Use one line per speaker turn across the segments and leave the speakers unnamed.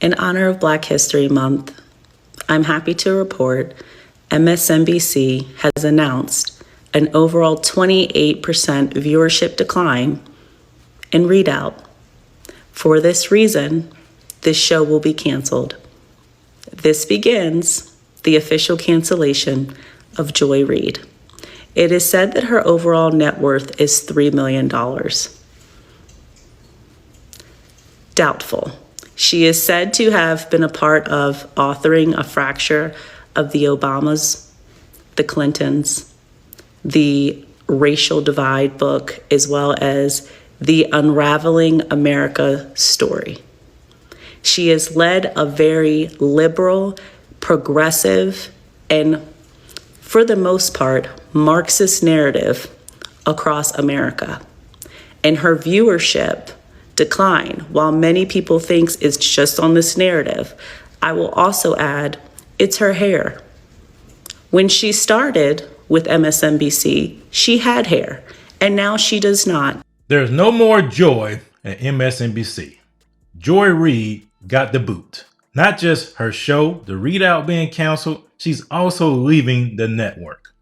In honor of Black History Month, I'm happy to report MSNBC has announced an overall 28% viewership decline in Readout. For this reason, this show will be canceled. This begins the official cancellation of Joy Reid. It is said that her overall net worth is $3 million. Doubtful. She is said to have been a part of authoring A Fracture of the Obamas, the Clintons, the Racial Divide book, as well as the Unraveling America story. She has led a very liberal, progressive, and for the most part, Marxist narrative across America. And her viewership decline, while many people think it's just on this narrative, I will also add it's her hair. When she started with MSNBC, she had hair, and now she does not.
There's no more joy at MSNBC. Joy Reid got the boot. Not just her show, the Readout, being canceled, she's also leaving the network.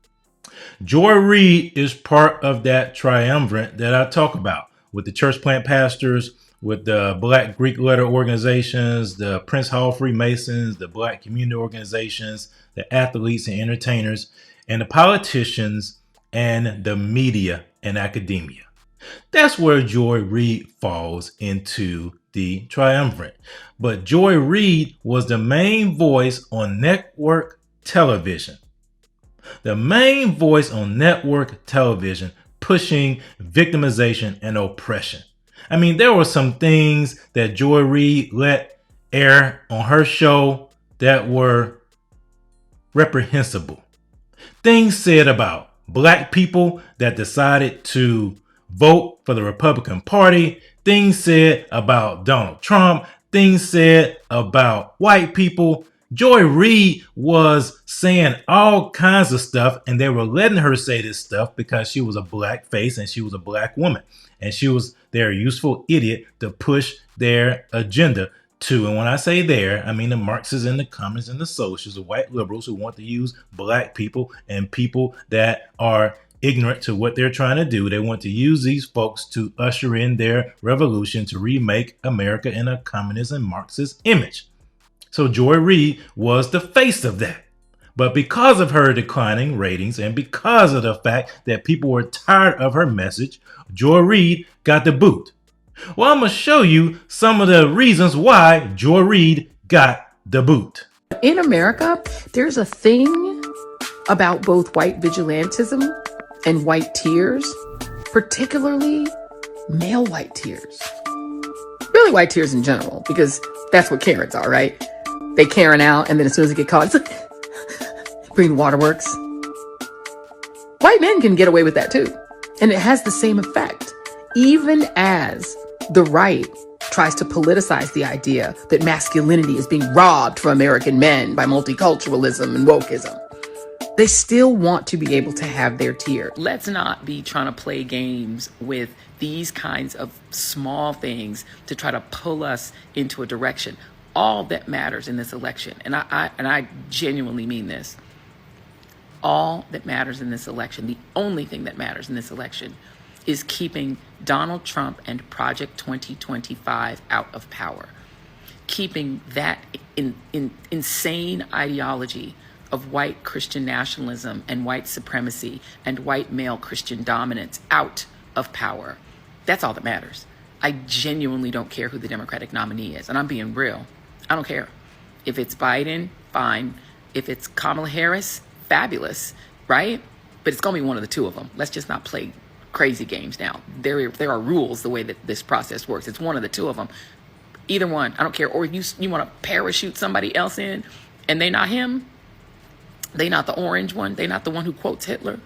Joy Reid is part of that triumvirate that I talk about, with the church plant pastors, with the Black Greek letter organizations, the Prince Hall Freemasons, the Black community organizations, the athletes and entertainers, and the politicians and the media and academia. That's where Joy Reid falls into the triumvirate. But Joy Reid was the main voice on network television. The main voice on network television pushing victimization and oppression. I mean, there were some things that Joy Reid let air on her show that were reprehensible. Things said about Black people that decided to vote for the Republican Party. Things said about Donald Trump. Things said about white people. Joy Reid was saying all kinds of stuff, and they were letting her say this stuff because she was a Black face and she was a Black woman. And she was their useful idiot to push their agenda to. And when I say there, I mean the Marxists and the communists and the socialists, the white liberals who want to use Black people and people that are ignorant to what they're trying to do. They want to use these folks to usher in their revolution to remake America in a communist and Marxist image. So Joy Reid was the face of that. But because of her declining ratings and because of the fact that people were tired of her message, Joy Reid got the boot. Well, I'm going to show you some of the reasons why Joy Reid got the boot.
In America, there's a thing about both white vigilantism and white tears, particularly male white tears. Really white tears in general, because that's what Karens are, right? They Karen out, and then as soon as they get caught, it's like, Green Waterworks. White men can get away with that too. And it has the same effect. Even as the right tries to politicize the idea that masculinity is being robbed from American men by multiculturalism and wokeism, they still want to be able to have their tear.
Let's not be trying to play games with these kinds of small things to try to pull us into a direction. All that matters in this election, and I genuinely mean this, all that matters in this election, the only thing that matters in this election, is keeping Donald Trump and Project 2025 out of power. Keeping that insane ideology of white Christian nationalism and white supremacy and white male Christian dominance out of power. That's all that matters. I genuinely don't care who the Democratic nominee is, and I'm being real. I don't care. If it's Biden, fine. If it's Kamala Harris, fabulous, right? But it's going to be one of the two of them. Let's just not play crazy games now. There are rules the way that this process works. It's one of the two of them. Either one, I don't care. Or if you want to parachute somebody else in and they not him, they not the orange one, they not the one who quotes Hitler.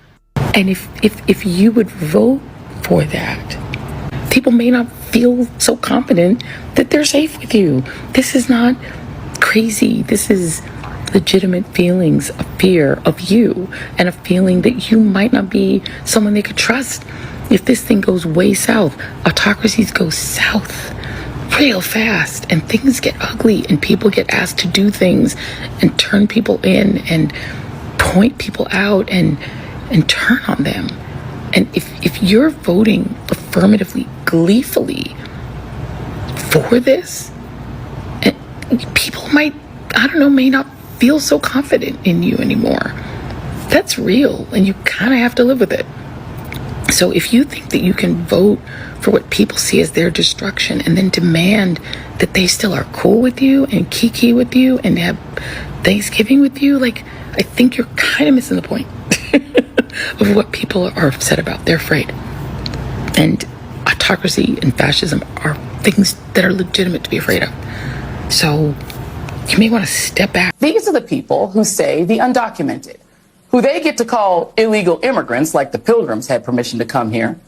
And if you would vote for that, people may not feel so confident that they're safe with you. This is not crazy. This is legitimate feelings of fear of you and a feeling that you might not be someone they could trust if this thing goes way south. Autocracies go south real fast, and things get ugly, and people get asked to do things and turn people in and point people out and turn on them. And if you're voting affirmatively, gleefully for this, and people might, I don't know, may not feel so confident in you anymore. That's real, and you kind of have to live with it. So if you think that you can vote for what people see as their destruction and then demand that they still are cool with you and kiki with you and have Thanksgiving with you, like, I think you're kind of missing the point of what people are upset about. They're afraid. And autocracy and fascism are things that are legitimate to be afraid of. So you may want to step back.
These are the people who say the undocumented, who they get to call illegal immigrants, like the Pilgrims had permission to come here,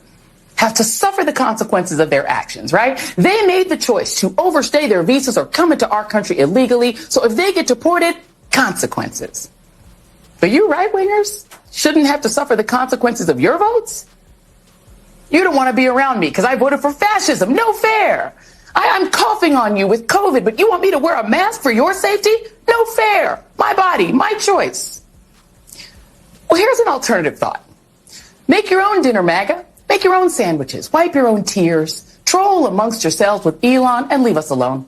have to suffer the consequences of their actions, right? They made the choice to overstay their visas or come into our country illegally. So if they get deported, consequences. But you right-wingers shouldn't have to suffer the consequences of your votes? You don't want to be around me because I voted for fascism. No fair. I'm coughing on you with COVID, but you want me to wear a mask for your safety? No fair. My body, my choice. Well, here's an alternative thought. Make your own dinner, MAGA. Make your own sandwiches. Wipe your own tears. Troll amongst yourselves with Elon and leave us alone.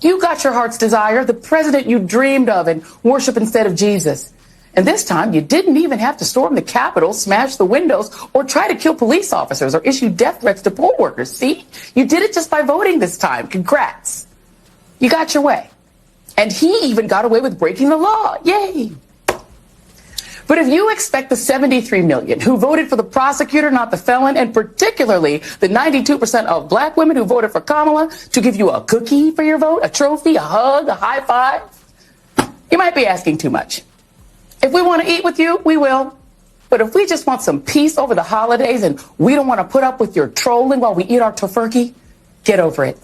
You got your heart's desire, the president you dreamed of, and worship instead of Jesus. And this time, you didn't even have to storm the Capitol, smash the windows, or try to kill police officers or issue death threats to poll workers. See? You did it just by voting this time. Congrats. You got your way. And he even got away with breaking the law. Yay. But if you expect the 73 million who voted for the prosecutor, not the felon, and particularly the 92% of black women who voted for Kamala to give you a cookie for your vote, a trophy, a hug, a high five, you might be asking too much. If we want to eat with you, we will. But if we just want some peace over the holidays and we don't want to put up with your trolling while we eat our tofurkey, get over it.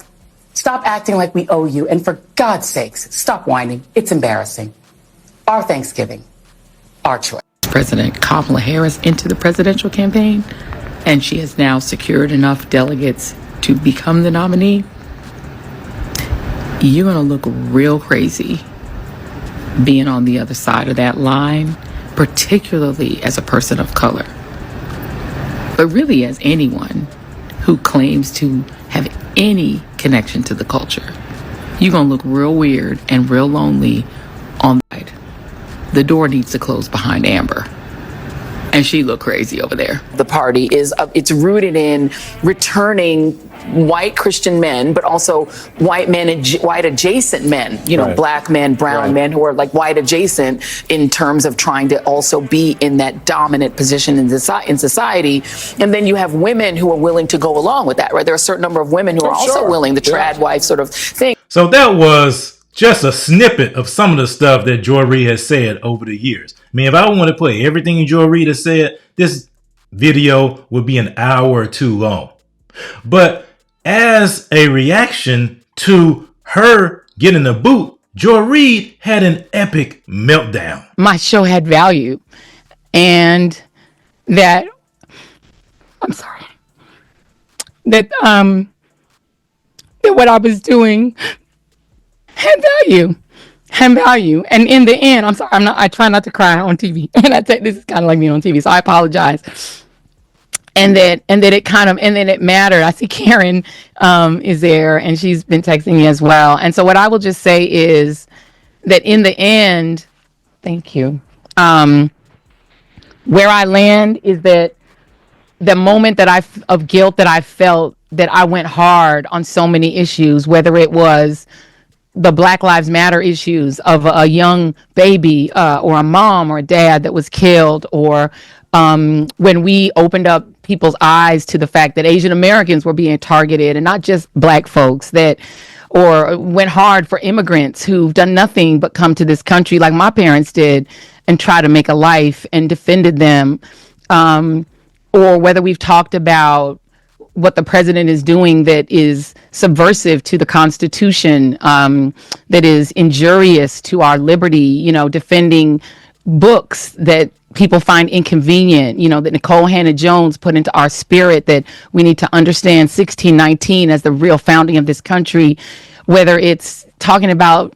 Stop acting like we owe you. And for God's sakes, stop whining. It's embarrassing. Our Thanksgiving, our choice.
President Kamala Harris into the presidential campaign, and she has now secured enough delegates to become the nominee. You're going to look real crazy being on the other side of that line, particularly as a person of color, but really as anyone who claims to have any connection to the culture. You're going to look real weird and real lonely on the side. The door needs to close behind Amber. And she looked crazy over there.
The party is, it's rooted in returning white Christian men, but also white men and white adjacent men, you know,
Right.
black men, brown
Right.
men who are like white adjacent in terms of trying to also be in that dominant position in society. And then you have women who are willing to go along with that, right? There are a certain number of women who are also willing, the trad wife sort of thing.
So that was just a snippet of some of the stuff that Joy Reid has said over the years. I mean, if I want to play everything Joy Reid has said, this video would be an hour or two long. But as a reaction to her getting the boot, Joy Reid had an epic meltdown.
My show had value, and that, I'm sorry, that what I was doing had value. And in the end, I'm sorry, I try not to cry on TV. And this is kind of like me on TV, so I apologize. And then it mattered. I see Karen is there, and she's been texting me as well. And so what I will just say is that in the end, thank you. Where I land is that the moment of guilt that I felt, that I went hard on so many issues, whether it was the Black Lives Matter issues of a young baby or a mom or a dad that was killed, or when we opened up people's eyes to the fact that Asian Americans were being targeted and not just black folks, or went hard for immigrants who've done nothing but come to this country like my parents did and try to make a life and defended them, or whether we've talked about what the president is doing that is subversive to the Constitution, that is injurious to our liberty, defending books that people find inconvenient, that Nicole Hannah Jones put into our spirit, that we need to understand 1619 as the real founding of this country, whether it's talking about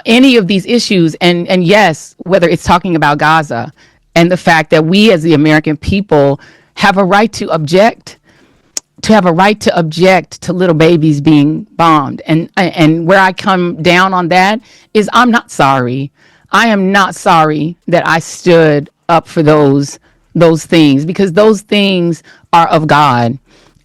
any of these issues, and yes, whether it's talking about Gaza and the fact that we as the American people have a right to object, to little babies being bombed. And where I come down on that is I'm not sorry. I am not sorry that I stood up for those things, because those things are of God.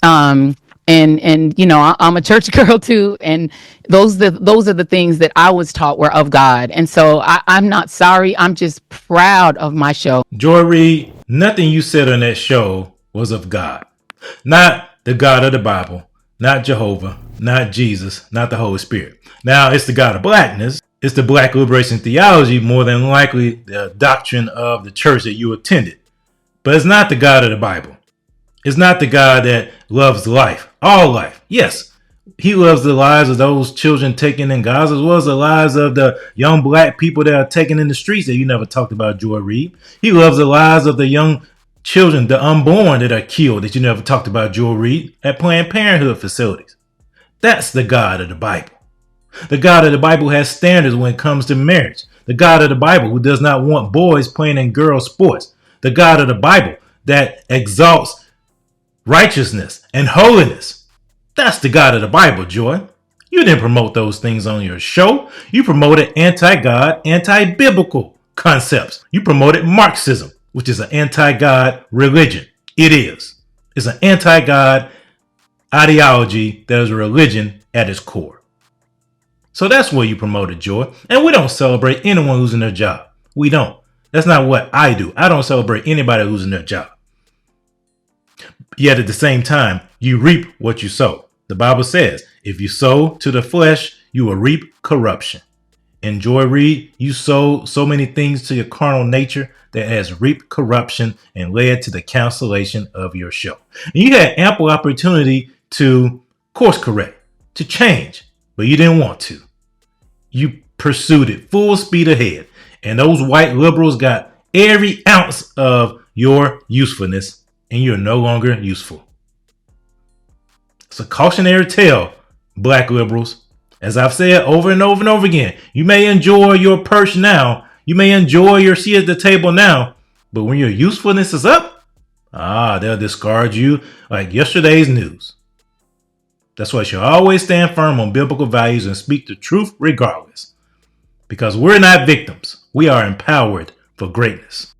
And I'm a church girl too, and those are the things that I was taught were of God. And so I'm not sorry. I'm just proud of my show.
Joy Reid, nothing you said on that show was of God. Not the God of the Bible, not Jehovah, not Jesus, not the Holy Spirit. Now, it's the God of blackness. It's the black liberation theology, more than likely the doctrine of the church that you attended. But it's not the God of the Bible. It's not the God that loves life, all life. Yes, he loves the lives of those children taken in Gaza, as well as the lives of the young black people that are taken in the streets that you never talked about, Joy Reid. He loves the lives of the young children, the unborn, that are killed that you never talked about, Joy Reid, at Planned Parenthood facilities. That's the God of the Bible. The God of the Bible has standards when it comes to marriage. The God of the Bible who does not want boys playing in girl sports. The God of the Bible that exalts righteousness and holiness. That's the God of the Bible, Joy. You didn't promote those things on your show. You promoted anti-God, anti-biblical concepts. You promoted Marxism, which is an anti-God religion. It is. It's an anti-God ideology that is a religion at its core. So that's what you promoted, Joy. And we don't celebrate anyone losing their job. We don't. That's not what I do. I don't celebrate anybody losing their job. Yet at the same time, you reap what you sow. The Bible says, if you sow to the flesh, you will reap corruption. And Joy Reid, you sow so many things to your carnal nature that has reaped corruption and led to the cancellation of your show. And you had ample opportunity to course correct, to change, but you didn't want to. You pursued it full speed ahead. And those white liberals got every ounce of your usefulness, and you're no longer useful. It's a cautionary tale, black liberals. As I've said over and over and over again, you may enjoy your perch now, you may enjoy your seat at the table now, but when your usefulness is up, they'll discard you like yesterday's news. That's why you should always stand firm on biblical values and speak the truth regardless. Because we're not victims. We are empowered for greatness.